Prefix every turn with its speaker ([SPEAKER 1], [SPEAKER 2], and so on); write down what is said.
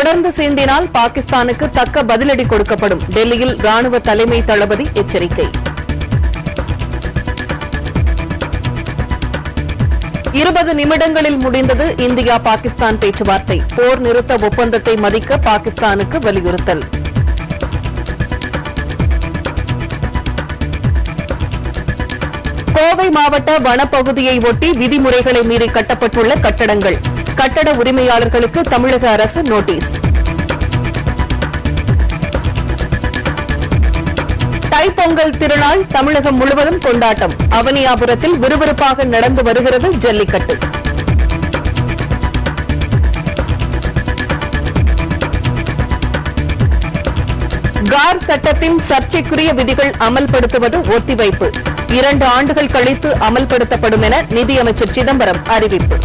[SPEAKER 1] தொடர்ந்து சீண்டினால் பாகிஸ்தானுக்கு தக்க பதிலடி கொடுக்கப்படும். டெல்லியில் ராணுவ தலைமை தளபதி எச்சரிக்கை. 20 நிமிடங்களில் முடிந்தது இந்தியா பாகிஸ்தான் பேச்சுவார்த்தை. போர் நிறுத்த ஒப்பந்தத்தை மதிக்க பாகிஸ்தானுக்கு வலியுறுத்தல். கோவை மாவட்ட வனப்பகுதியை ஒட்டி விதிமுறைகளை மீறி கட்டப்பட்டுள்ள கட்டடங்கள். கட்டட உரிமையாளர்களுக்கு தமிழக அரசு நோட்டீஸ். தைப்பொங்கல் திருநாள் தமிழகம் முழுவதும் கொண்டாட்டம். அவனியாபுரத்தில் விறுவிறுப்பாக நடந்து வருகிறது ஜல்லிக்கட்டு. கார் சட்டத்தின் சர்ச்சைக்குரிய விதிகள் அமல்படுத்துவது ஒத்திவைப்பு. 2 ஆண்டுகள் கழித்து அமல்படுத்தப்படும் என நிதியமைச்சர் சிதம்பரம் அறிவிப்பு.